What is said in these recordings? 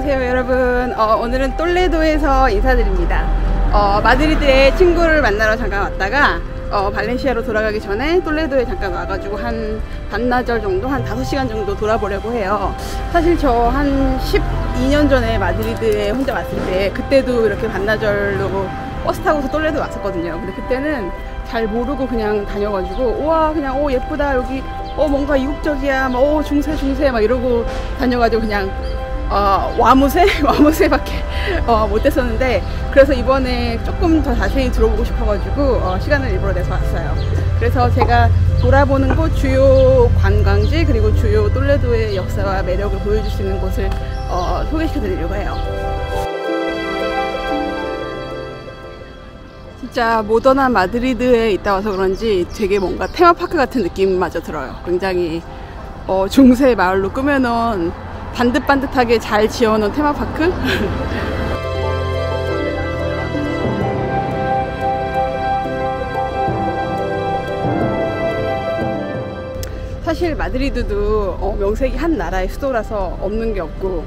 안녕하세요 여러분. 오늘은 똘레도에서 인사드립니다. 마드리드에 친구를 만나러 잠깐 왔다가 발렌시아로 돌아가기 전에 똘레도에 잠깐 와가지고 한 반나절 정도, 한 5시간 정도 돌아보려고 해요. 사실 저 한 12년 전에 마드리드에 혼자 왔을 때 그때도 이렇게 반나절로 버스 타고서 똘레도 왔었거든요. 근데 그때는 잘 모르고 그냥 다녀가지고 우와 그냥 예쁘다 여기 뭔가 이국적이야 막 중세 막 이러고 다녀가지고 그냥 와무새밖에 못했었는데, 그래서 이번에 조금 더 자세히 들어보고 싶어가지고 시간을 일부러 내서 왔어요. 그래서 제가 돌아보는 곳, 주요 관광지, 그리고 주요 똘레도의 역사와 매력을 보여줄 수 있는 곳을 소개시켜 드리려고 해요. 진짜 모던한 마드리드에 있다 와서 그런지 되게 뭔가 테마파크 같은 느낌마저 들어요. 굉장히 중세 마을로 꾸며놓은 반듯반듯하게 잘 지어놓은 테마파크? 사실 마드리드도 명색이 한 나라의 수도라서 없는 게 없고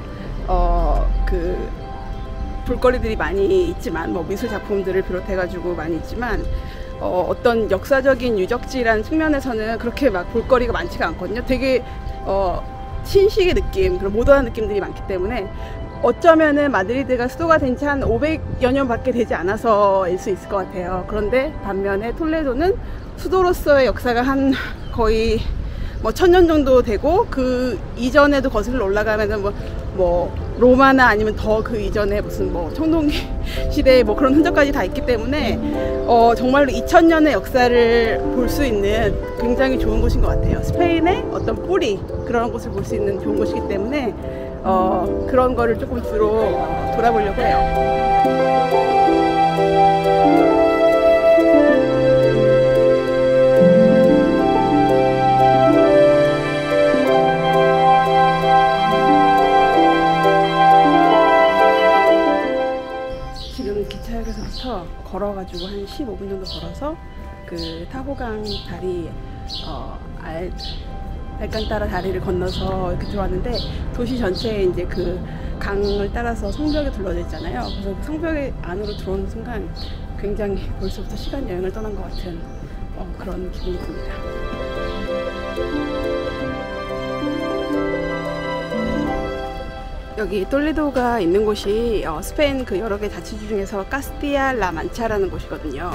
볼거리들이 많이 있지만 미술 작품들을 비롯해가지고 많이 있지만 어떤 역사적인 유적지라는 측면에서는 그렇게 막 볼거리가 많지가 않거든요. 되게 신식의 느낌, 그런 모던한 느낌들이 많기 때문에 어쩌면은 마드리드가 수도가 된 지 한 500여 년밖에 되지 않아서일 수 있을 것 같아요. 그런데 반면에 톨레도는 수도로서의 역사가 한 거의 1000년 정도 되고, 그 이전에도 거슬러 올라가면은 로마나 아니면 더 그 이전에 무슨 청동기 시대의 그런 흔적까지 다 있기 때문에 정말로 2000년의 역사를 볼 수 있는 굉장히 좋은 곳인 것 같아요. 스페인의 어떤 뿌리, 그런 곳을 볼 수 있는 좋은 곳이기 때문에 그런 거를 조금 주로 돌아보려고 해요. 기차역에서부터 걸어가지고 한 15분 정도 걸어서 그 타보강 다리, 알칸타라 다리를 건너서 이렇게 들어왔는데, 도시 전체에 이제 그 강을 따라서 성벽에 둘러져 있잖아요. 그래서 그 성벽에 안으로 들어오는 순간 굉장히 벌써부터 시간 여행을 떠난 것 같은 그런 기분이 듭니다. 여기 똘레도가 있는 곳이 스페인 그 여러 개 자치주 중에서 카스티아 라만차라는 곳이거든요.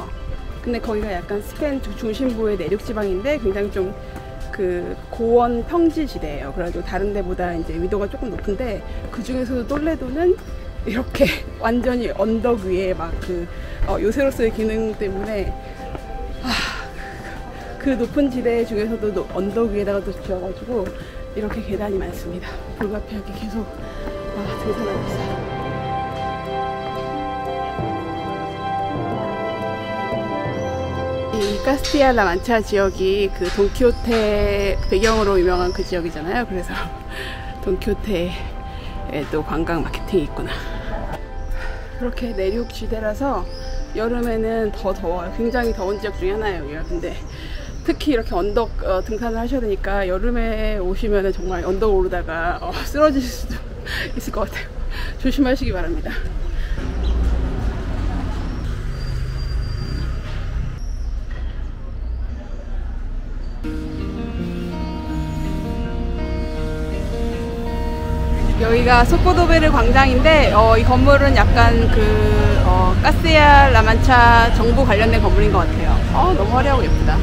근데 거기가 약간 스페인 중심부의 내륙 지방인데 굉장히 좀 그 고원 평지 지대예요. 그래가지고 다른 데보다 이제 위도가 조금 높은데, 그 중에서도 똘레도는 이렇게 완전히 언덕 위에 막 요새로서의 기능 때문에 그 높은 지대 중에서도 언덕 위에다가 또 지어가지고 이렇게 계단이 많습니다. 불가피하게 계속 등산하고 있어요. 이 카스티아 라만차 지역이 그 돈키호테 배경으로 유명한 그 지역이잖아요. 그래서 돈키호테에 또 관광 마케팅이 있구나. 이렇게 내륙 지대라서 여름에는 더 더워요. 굉장히 더운 지역 중에 하나예요, 여기가. 근데 특히 이렇게 언덕 등산을 하셔야 되니까 여름에 오시면 정말 언덕 오르다가 쓰러질 수도 있을 것 같아요. 조심하시기 바랍니다. 여기가 소코도베르 광장인데 이 건물은 약간 카스티아 라만차 정부 관련된 건물인 것 같아요. 너무 화려하고 예쁘다.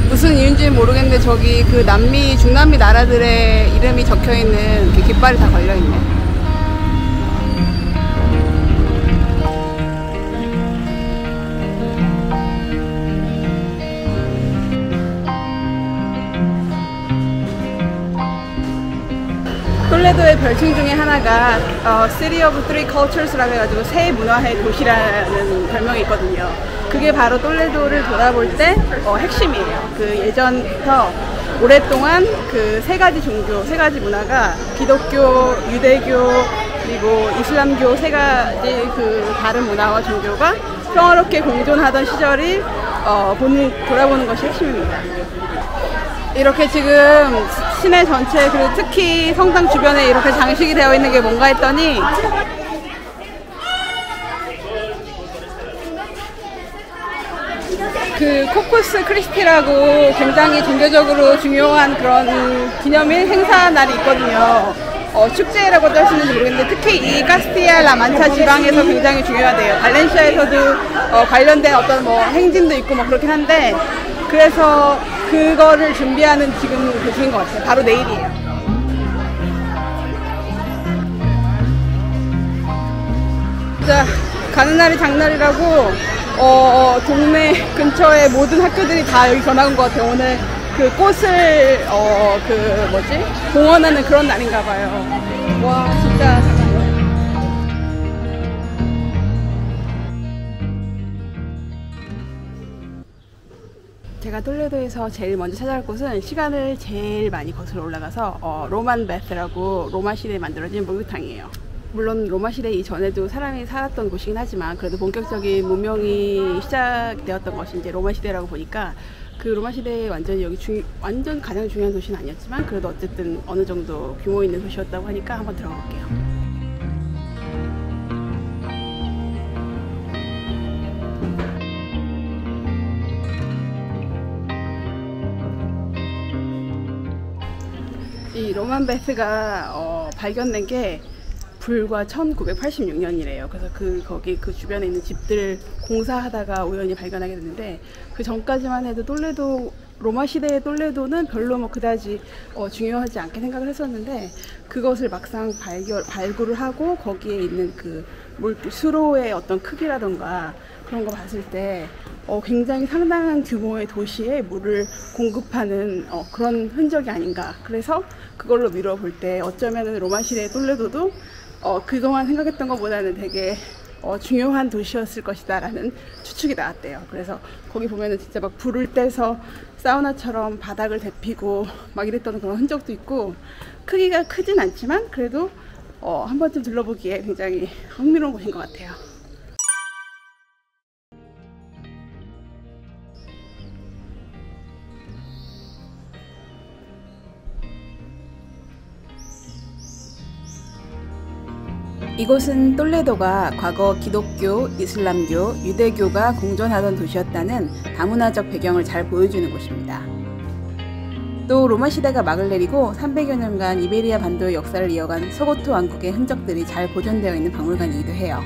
무슨 이유인지는 모르겠는데 저기 그 중남미 나라들의 이름이 적혀있는 깃발이 다 걸려있네. 톨레도의 별칭 중에 하나가 City of Three Cultures라고 해가지고 세 문화의 도시라는 별명이 있거든요. 그게 바로 톨레도를 돌아볼 때 핵심이에요. 그 예전부터 오랫동안 그 세 가지 종교, 세 가지 문화가 기독교, 유대교, 그리고 이슬람교 세 가지 그 다른 문화와 종교가 평화롭게 공존하던 시절이 돌아보는 것이 핵심입니다. 이렇게 지금 시내 전체 그리고 특히 성당 주변에 이렇게 장식이 되어 있는 게 뭔가 했더니 그 코푸스 크리스티라고 굉장히 종교적으로 중요한 그런 기념일 행사 날이 있거든요. 축제라고도 할 수 있는지 모르겠는데 특히 이 카스티아 라만차 지방에서 굉장히 중요하대요. 발렌시아에서도 관련된 어떤 뭐 행진도 있고 뭐 그렇긴 한데 그래서 그거를 준비하는 지금 그 중인 것 같아요. 바로 내일이에요. 진짜 가는 날이 장날이라고 동네 근처의 모든 학교들이 다 여기 전화 온 것 같아요. 오늘 그 꽃을 봉헌하는 그런 날인가 봐요. 와 진짜 잠깐만요. 제가 톨레도에서 제일 먼저 찾아갈 곳은 시간을 제일 많이 거슬러 올라가서 로만 베스라고 로마 시대에 만들어진 목욕탕이에요. 물론 로마 시대 이전에도 사람이 살았던 곳이긴 하지만 그래도 본격적인 문명이 시작되었던 것이 이제 로마 시대라고 보니까 그 로마 시대에 완전히 여기 완전 가장 중요한 도시는 아니었지만 그래도 어쨌든 어느 정도 규모 있는 도시였다고 하니까 한번 들어가 볼게요. 이 로만 베스가 발견된 게 불과 1986년이래요. 그래서 거기 그 주변에 있는 집들 공사하다가 우연히 발견하게 됐는데 그 전까지만 해도 로마 시대의 톨레도는 별로 뭐 그다지 중요하지 않게 생각을 했었는데 그것을 막상 발굴을 하고 거기에 있는 그 수로의 어떤 크기라던가 그런 거 봤을 때 굉장히 상당한 규모의 도시에 물을 공급하는 그런 흔적이 아닌가. 그래서 그걸로 미뤄볼 때 어쩌면 로마 시대의 톨레도도 그동안 생각했던 것보다는 되게 중요한 도시였을 것이다 라는 추측이 나왔대요. 그래서 거기 보면은 진짜 막 불을 떼서 사우나처럼 바닥을 데피고 막 이랬던 그런 흔적도 있고 크기가 크진 않지만 그래도 한 번쯤 둘러보기에 굉장히 흥미로운 곳인 것 같아요. 이곳은 톨레도가 과거 기독교, 이슬람교, 유대교가 공존하던 도시였다는 다문화적 배경을 잘 보여주는 곳입니다. 또 로마 시대가 막을 내리고 300여 년간 이베리아 반도의 역사를 이어간 서고트 왕국의 흔적들이 잘 보존되어 있는 박물관이기도 해요.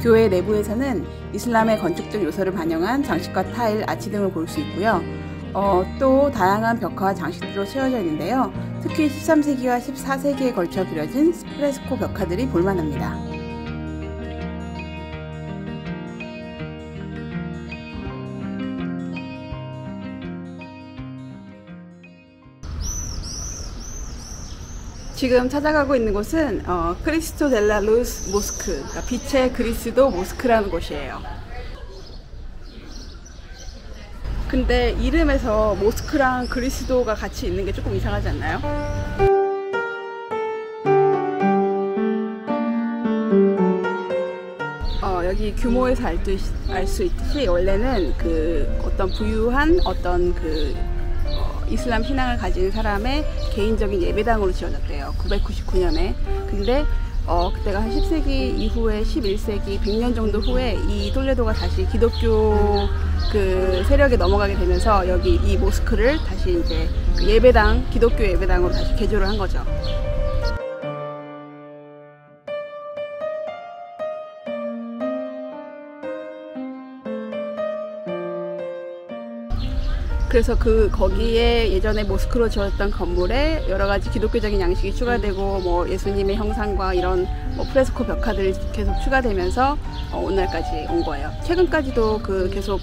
교회 내부에서는 이슬람의 건축적 요소를 반영한 장식과 타일, 아치 등을 볼 수 있고요. 또 다양한 벽화와 장식들로 채워져 있는데요. 특히 13세기와 14세기에 걸쳐 그려진 프레스코 벽화들이 볼만합니다. 지금 찾아가고 있는 곳은 크리스토 델라 루스 모스크, 그러니까 빛의 그리스도 모스크라는 곳이에요. 근데 이름에서 모스크랑 그리스도가 같이 있는 게 조금 이상하지 않나요? 여기 규모에서 알 수 있듯이 원래는 어떤 부유한 이슬람 신앙을 가진 사람의 개인적인 예배당으로 지어졌대요. 999년에. 근데 그때가 한 10세기 이후에 11세기 100년 정도 후에 이 톨레도가 다시 기독교 세력에 넘어가게 되면서 여기 이 모스크를 다시 이제 기독교 예배당으로 다시 개조를 한 거죠. 그래서 거기에 예전에 모스크로 지었던 건물에 여러 가지 기독교적인 양식이 추가되고 뭐 예수님의 형상과 이런 프레스코 벽화들이 계속 추가되면서 오늘날까지 온 거예요. 최근까지도 계속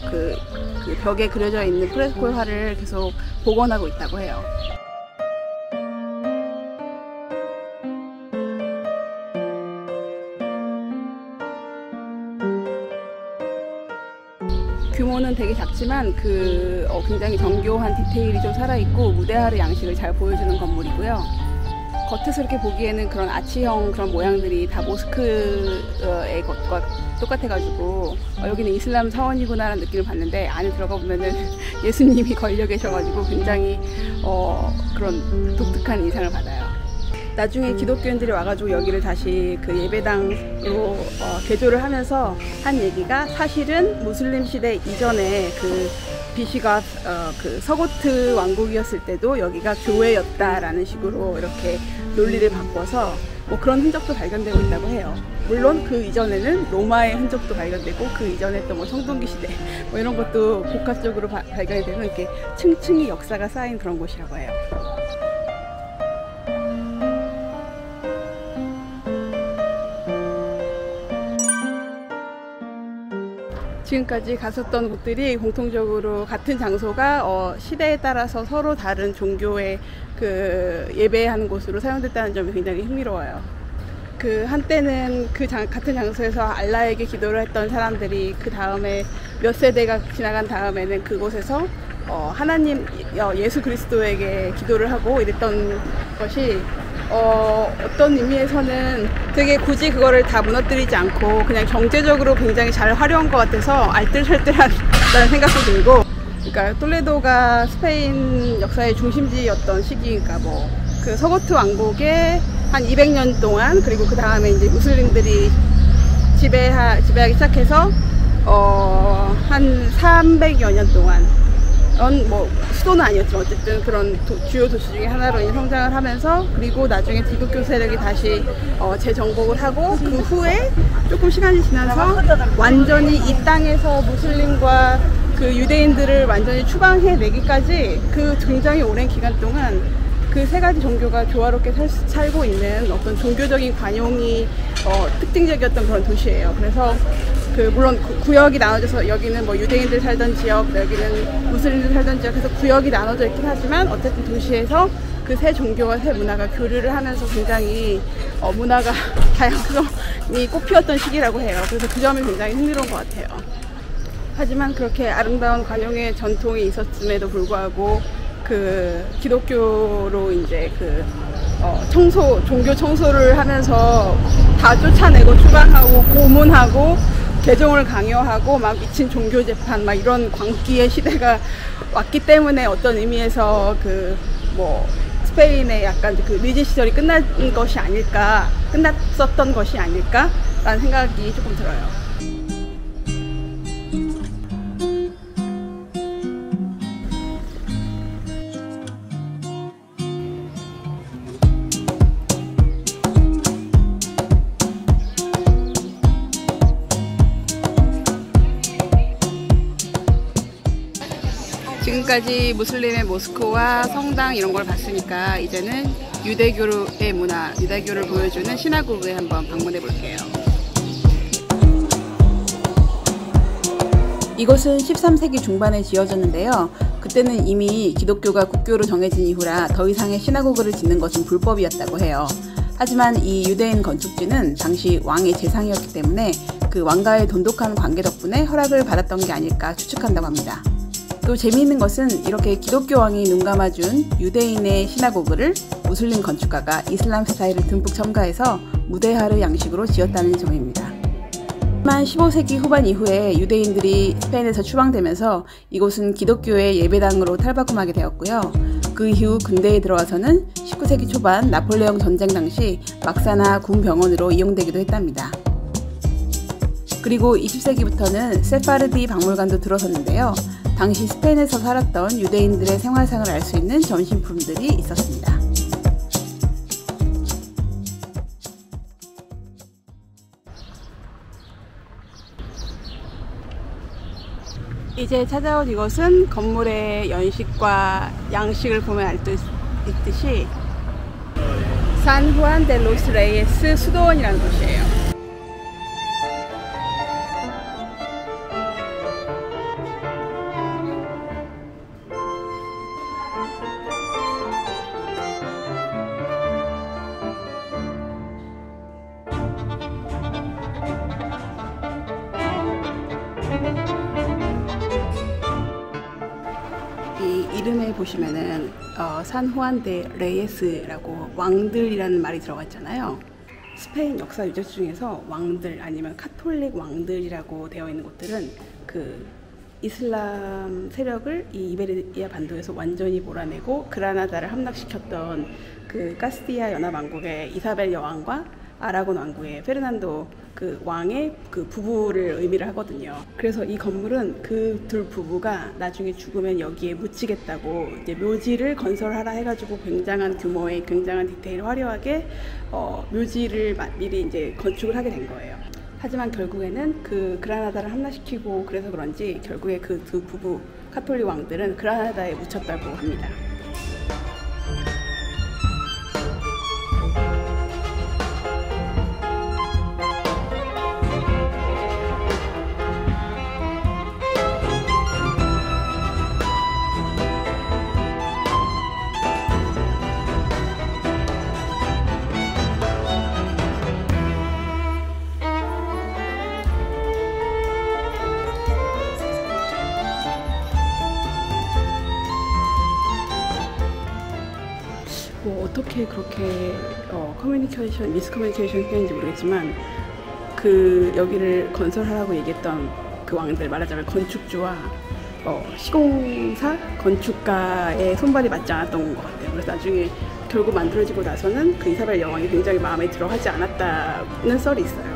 벽에 그려져 있는 프레스코 화를 계속 복원하고 있다고 해요. 규모는 되게 작지만 굉장히 정교한 디테일이 좀 살아있고 무대하르 양식을 잘 보여주는 건물이고요. 겉에서 이렇게 보기에는 그런 아치형 그런 모양들이 다 모스크의 것과 똑같아가지고 여기는 이슬람 사원이구나라는 느낌을 받는데, 안에 들어가 보면은 예수님이 걸려 계셔가지고 굉장히 그런 독특한 인상을 받아요. 나중에 기독교인들이 와가지고 여기를 다시 그 예배당으로 개조를 하면서 한 얘기가, 사실은 무슬림 시대 이전에 그 BC가 그 서고트 왕국이었을 때도 여기가 교회였다라는 식으로 이렇게 논리를 바꿔서 뭐 그런 흔적도 발견되고 있다고 해요. 물론 그 이전에는 로마의 흔적도 발견되고, 그 이전에 또 뭐 청동기 시대 뭐 이런 것도 복합적으로 발견이 되는, 이렇게 층층이 역사가 쌓인 그런 곳이라고 해요. 지금까지 갔었던 곳들이 공통적으로 같은 장소가 시대에 따라서 서로 다른 종교의 그 예배하는 곳으로 사용됐다는 점이 굉장히 흥미로워요. 그 한때는 같은 장소에서 알라에게 기도를 했던 사람들이 그 다음에 몇 세대가 지나간 다음에는 그곳에서 하나님 예수 그리스도에게 기도를 하고 이랬던 것이 어떤 의미에서는 되게 굳이 그거를 다 무너뜨리지 않고 그냥 경제적으로 굉장히 잘 활용한 것 같아서 알뜰살뜰하다는 생각도 들고, 그러니까 톨레도가 스페인 역사의 중심지였던 시기니까 뭐 그 서고트 왕국의 한 200년 동안, 그리고 그 다음에 이제 무슬림들이 지배하기 시작해서 한 300여 년 동안, 뭐 수도는 아니었지만 어쨌든 그런 주요 도시 중에 하나로 성장을 하면서, 그리고 나중에 기독교 세력이 다시 재정복을 하고, 그 후에 조금 시간이 지나서 완전히 이 땅에서 무슬림과 그 유대인들을 완전히 추방해내기까지 그 굉장히 오랜 기간 동안 그 세 가지 종교가 조화롭게 살고 있는 어떤 종교적인 관용이 특징적이었던 그런 도시예요. 그래서 물론 구역이 나눠져서 여기는 뭐 유대인들 살던 지역, 여기는 무슬림들 살던 지역 해서 구역이 나눠져 있긴 하지만, 어쨌든 도시에서 그 세 종교와 세 문화가 교류를 하면서 굉장히 문화가 다양성이 꽃피웠던 시기라고 해요. 그래서 그 점이 굉장히 흥미로운 것 같아요. 하지만 그렇게 아름다운 관용의 전통이 있었음에도 불구하고 그 기독교로 이제 종교 청소를 하면서 다 쫓아내고 추방하고 고문하고 개종을 강요하고 막 미친 종교 재판 막 이런 광기의 시대가 왔기 때문에, 어떤 의미에서 뭐 스페인의 약간 그 리제 시절이 끝났었던 것이 아닐까라는 생각이 조금 들어요. 지금까지 무슬림의 모스크와 성당 이런 걸 봤으니까 이제는 유대교의 문화, 유대교를 보여주는 시나고그에 한번 방문해 볼게요. 이곳은 13세기 중반에 지어졌는데요. 그때는 이미 기독교가 국교로 정해진 이후라 더 이상의 시나고그를 짓는 것은 불법이었다고 해요. 하지만 이 유대인 건축지는 당시 왕의 재상이었기 때문에 그 왕과의 돈독한 관계 덕분에 허락을 받았던 게 아닐까 추측한다고 합니다. 또 재미있는 것은 이렇게 기독교 왕이 눈감아준 유대인의 시나고그를 무슬림 건축가가 이슬람 스타일을 듬뿍 첨가해서 무데하르 양식으로 지었다는 점입니다. 하지만 15세기 후반 이후에 유대인들이 스페인에서 추방되면서 이곳은 기독교의 예배당으로 탈바꿈하게 되었고요. 그 이후 근대에 들어와서는 19세기 초반 나폴레옹 전쟁 당시 막사나 군 병원으로 이용되기도 했답니다. 그리고 20세기부터는 세파르디 박물관도 들어섰는데요. 당시 스페인에서 살았던 유대인들의 생활상을 알 수 있는 전신품들이 있었습니다. 이제 찾아온 이것은 건물의 연식과 양식을 보면 알 수 있듯이 산 후안 데 로스 레이에스 수도원이라는 곳이에요. 이 이름에 보시면은 산 후안 데 레예스라고 왕들이라는 말이 들어가 있잖아요. 스페인 역사 유적 중에서 왕들 아니면 카톨릭 왕들이라고 되어 있는 곳들은 그 이슬람 세력을 이 이베리아 반도에서 완전히 몰아내고 그라나다를 함락시켰던 그 카스티아 연합왕국의 이사벨 여왕과 아라곤 왕국의 페르난도 그 왕의 그 부부를 의미를 하거든요. 그래서 이 건물은 그 둘 부부가 나중에 죽으면 여기에 묻히겠다고 이제 묘지를 건설하라 해가지고 굉장한 규모의 굉장한 디테일 화려하게 묘지를 미리 이제 건축을 하게 된 거예요. 하지만 결국에는 그 그라나다를 함락시키고 그래서 그런지 결국에 그 두 부부 카톨릭 왕들은 그라나다에 묻혔다고 합니다. 뭐 어떻게 그렇게 미스커뮤니케이션 했는지 모르겠지만 그 여기를 건설하라고 얘기했던 그 왕들, 말하자면 건축주와 시공사, 건축가의 손발이 맞지 않았던 것 같아요. 그래서 나중에 결국 만들어지고 나서는 그 이사벨 여왕이 굉장히 마음에 들어 하지 않았다는 썰이 있어요.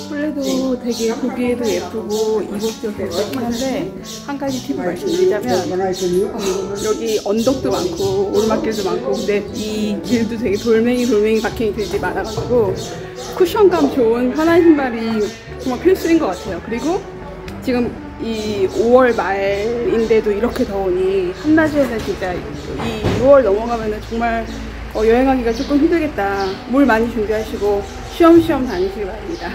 톨레도 되게 보기에도 예쁘고 이국적이고 한데 한 가지 팁을 말씀드리자면 여기 언덕도 많고 오르막길도 많고 근데 이 길도 되게 돌멩이 박힌 길들이 많아가지고 쿠션감 좋은 편한 신발이 정말 필수인 것 같아요. 그리고 지금 이 5월 말인데도 이렇게 더우니 한낮에는 진짜 이 6월 넘어가면은 정말 여행하기가 조금 힘들겠다. 물 많이 준비하시고 쉬엄쉬엄 다니시기 바랍니다.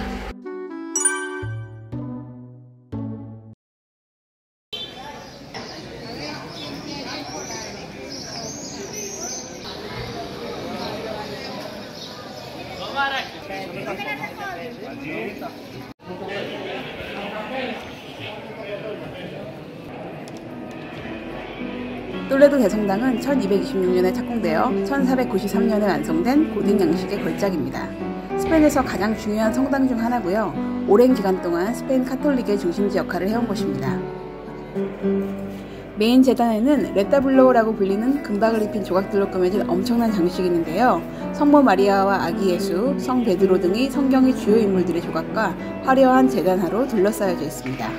톨레도 대성당은 1226년에 착공되어 1493년에 완성된 고딕 양식의 걸작입니다. 스페인에서 가장 중요한 성당 중 하나고요. 오랜 기간 동안 스페인 카톨릭의 중심지 역할을 해온 곳입니다. 메인 제단에는 레타블로라고 불리는 금박을 입힌 조각들로 꾸며진 엄청난 장식이 있는데요. 성모 마리아와 아기 예수, 성 베드로 등이 성경의 주요 인물들의 조각과 화려한 제단화로 둘러싸여져 있습니다.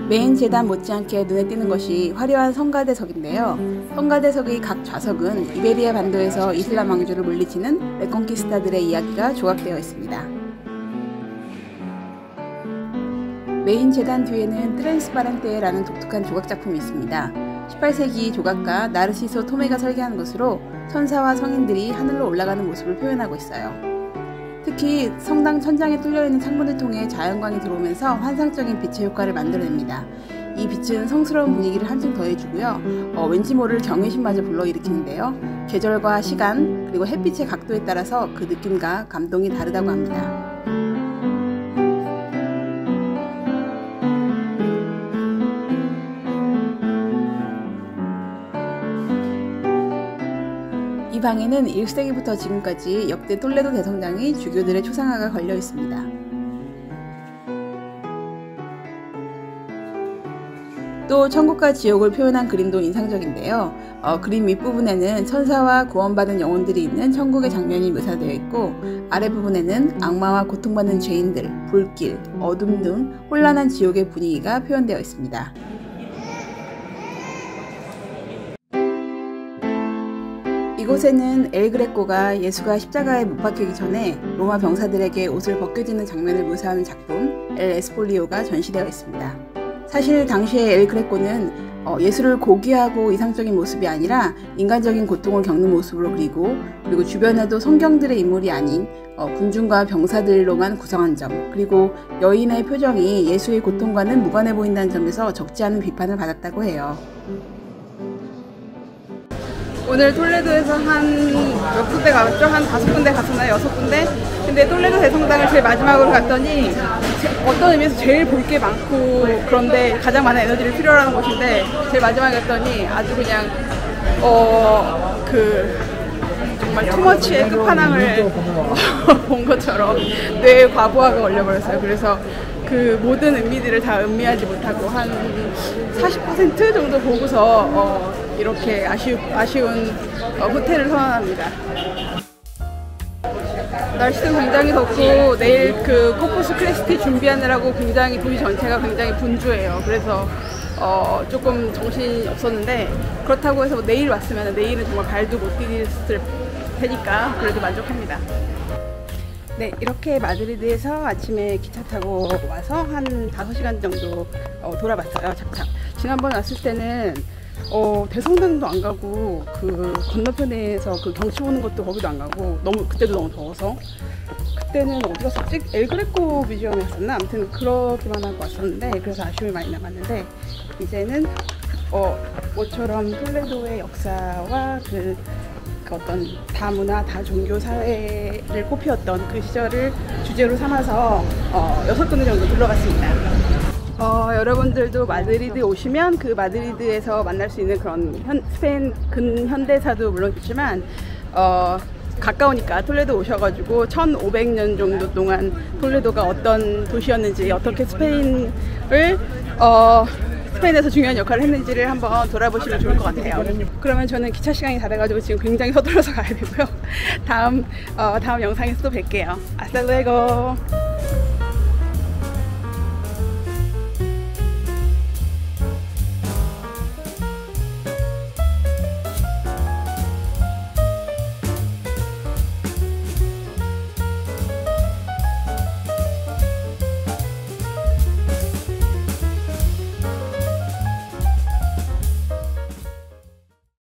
메인 제단 못지않게 눈에 띄는 것이 화려한 성가대석인데요. 성가대석의 각 좌석은 이베리아 반도에서 이슬람 왕조를 물리치는 레콩키스타들의 이야기가 조각되어 있습니다. 메인 제단 뒤에는 트랜스파렌테라는 독특한 조각 작품이 있습니다. 18세기 조각가 나르시소 토메가 설계한 것으로 천사와 성인들이 하늘로 올라가는 모습을 표현하고 있어요. 특히 성당 천장에 뚫려있는 창문을 통해 자연광이 들어오면서 환상적인 빛의 효과를 만들어냅니다. 이 빛은 성스러운 분위기를 한층 더해주고요. 왠지 모를 경외심마저 불러일으키는데요. 계절과 시간 그리고 햇빛의 각도에 따라서 그 느낌과 감동이 다르다고 합니다. 이 방에는 1세기부터 지금까지 역대 톨레도 대성당의 주교들의 초상화가 걸려 있습니다. 또 천국과 지옥을 표현한 그림도 인상적인데요. 그림 윗부분에는 천사와 구원받은 영혼들이 있는 천국의 장면이 묘사되어 있고 아랫부분에는 악마와 고통받는 죄인들, 불길, 어둠 등 혼란한 지옥의 분위기가 표현되어 있습니다. 이곳에는 엘 그레코가 예수가 십자가에 못 박히기 전에 로마 병사들에게 옷을 벗겨지는 장면을 묘사하는 작품 엘 에스폴리오가 전시되어 있습니다. 사실 당시에 엘 그레코는 예수를 고귀하고 이상적인 모습이 아니라 인간적인 고통을 겪는 모습으로 그리고 주변에도 성경들의 인물이 아닌 군중과 병사들로만 구성한 점, 그리고 여인의 표정이 예수의 고통과는 무관해 보인다는 점에서 적지 않은 비판을 받았다고 해요. 오늘 톨레도에서 한 몇 군데 갔죠? 한 5군데 갔었나요? 6군데? 근데 톨레도 대성당을 제일 마지막으로 갔더니 어떤 의미에서 제일 볼 게 많고 그런데 가장 많은 에너지를 필요로 하는 곳인데 제일 마지막에 갔더니 아주 그냥 정말 투머치의 끝판왕을 본 것처럼 뇌에 과부하가 걸려버렸어요. 그래서 그 모든 의미들을 다 음미하지 못하고 한 40% 정도 보고서 이렇게 아쉬운 호텔을 선언합니다. 날씨도 굉장히 덥고 내일 그 코푸스 크레스티 준비하느라고 굉장히 도시 전체가 굉장히 분주해요. 그래서 조금 정신이 없었는데 그렇다고 해서 내일 왔으면 내일은 정말 발도 못 디딜 테니까 그래도 만족합니다. 네, 이렇게 마드리드에서 아침에 기차 타고 와서 한 5시간 정도 돌아봤어요. 착착. 지난번 왔을 때는 대성당도 안 가고 그 건너편에서 그 경치 보는 것도 거기도 안 가고 그때도 너무 더워서 그때는 어디 갔었지? 엘 그레코 뮤지엄에 갔었나? 아무튼 그렇게만 하고 왔었는데 그래서 아쉬움이 많이 남았는데 이제는 모처럼 톨레도의 역사와 그 어떤 다문화, 다종교 사회를 꽃피웠던 그 시절을 주제로 삼아서 6군데 정도 둘러봤습니다. 여러분들도 마드리드 오시면 그 마드리드에서 만날 수 있는 그런 스페인 근현대사도 물론 있지만 가까우니까 톨레도 오셔가지고 1500년 정도 동안 톨레도가 어떤 도시였는지 어떻게 스페인에서 중요한 역할을 했는지를 한번 돌아보시면 좋을 것 같아요. 그러면 저는 기차 시간이 다 돼가지고 지금 굉장히 서둘러서 가야 되고요. 다음 영상에서 또 뵐게요. Hasta luego.